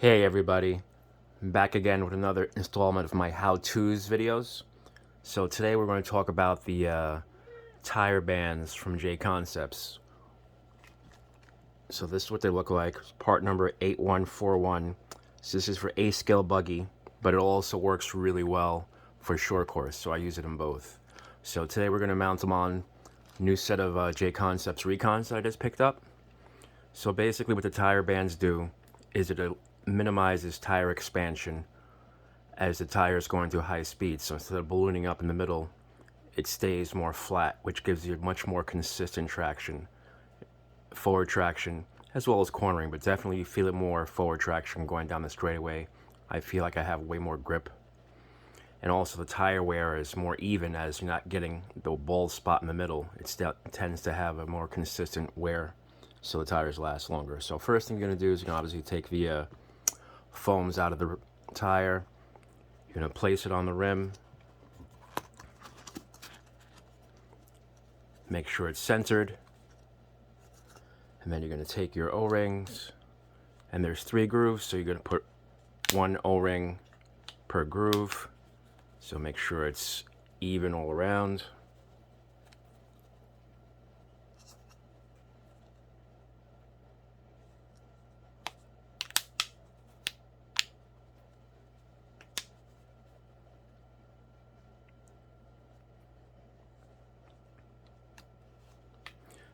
Hey everybody, I'm back again with another installment of my how-to's videos. So today we're going to talk about the tire bands from JConcepts. So this is what they look like. Part number 8141. So this is for A-scale buggy, but it also works really well for short course, so I use it in both. So today we're going to mount them on a new set of JConcepts Recons that I just picked up. So basically what the tire bands do is it minimizes tire expansion as the tire is going through high speed. So instead of ballooning up in the middle, it stays more flat, which gives you much more consistent traction, forward traction, as well as cornering, but definitely you feel it more forward traction going down the straightaway. I feel like I have way more grip. And also the tire wear is more even as you're not getting the bald spot in the middle. It tends to have a more consistent wear, so the tires last longer. So first thing you're going to do is you're going to obviously take the foams out of the tire. You're going to place it on the rim. Make sure it's centered. And then you're going to take your O-rings. And there's 3 grooves, so you're going to put 1 O-ring per groove. So make sure it's even all around.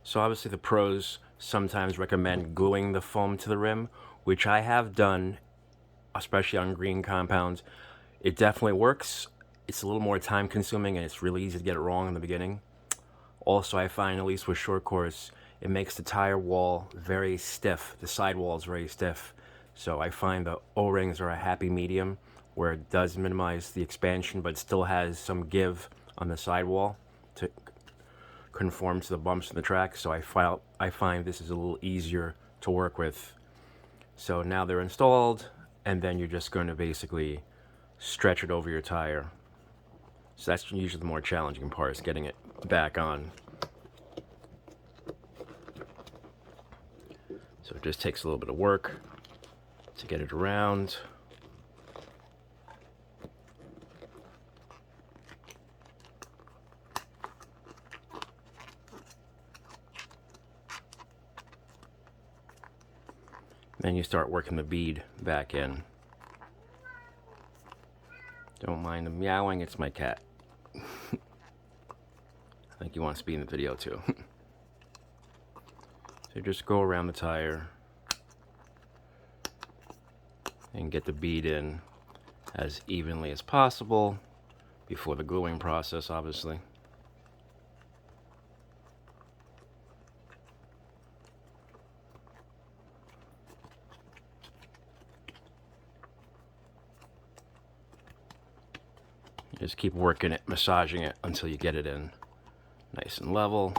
So obviously the pros sometimes recommend gluing the foam to the rim, which I have done, especially on green compounds. It definitely works. It's a little more time consuming and it's really easy to get it wrong in the beginning. Also, I find, at least with short course, it makes the tire wall very stiff. The side wall is very stiff. So I find the O-rings are a happy medium where it does minimize the expansion but still has some give on the sidewall to conform to the bumps in the track. So I find this is a little easier to work with. So now they're installed, and then you're just going to basically stretch it over your tire. So that's usually the more challenging part, is getting it back on. So it just takes a little bit of work to get it around. Then you start working the bead back in. Don't mind the meowing, it's my cat. I think he wants to be in the video too. So just go around the tire and get the bead in as evenly as possible before the gluing process, obviously. Just keep working it, massaging it until you get it in nice and level.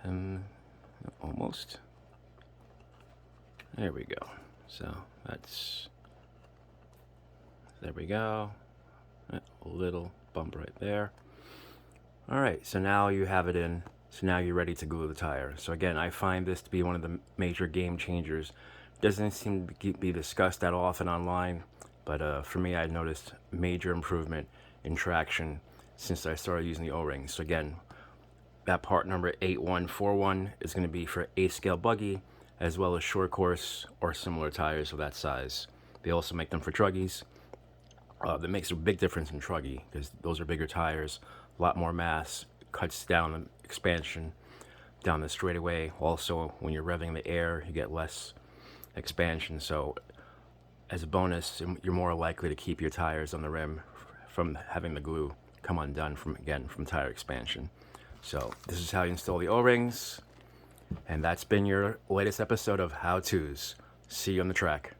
And almost. There we go. So there we go. A little bump right there. All right, so now you have it in. So now you're ready to glue the tire. So again, I find this to be one of the major game changers. Doesn't seem to be discussed that often online, but for me, I noticed major improvement in traction since I started using the O-rings. So again, that part number 8141 is going to be for A-scale buggy as well as short course or similar tires of that size. They also make them for Truggys. That makes a big difference in Truggy because those are bigger tires, a lot more mass, cuts down the expansion down the straightaway. Also, when you're revving the air, you get less expansion. So as a bonus, you're more likely to keep your tires on the rim from having the glue come undone from tire expansion. So this is how you install the O-rings, and that's been your latest episode of How To's. See you on the track.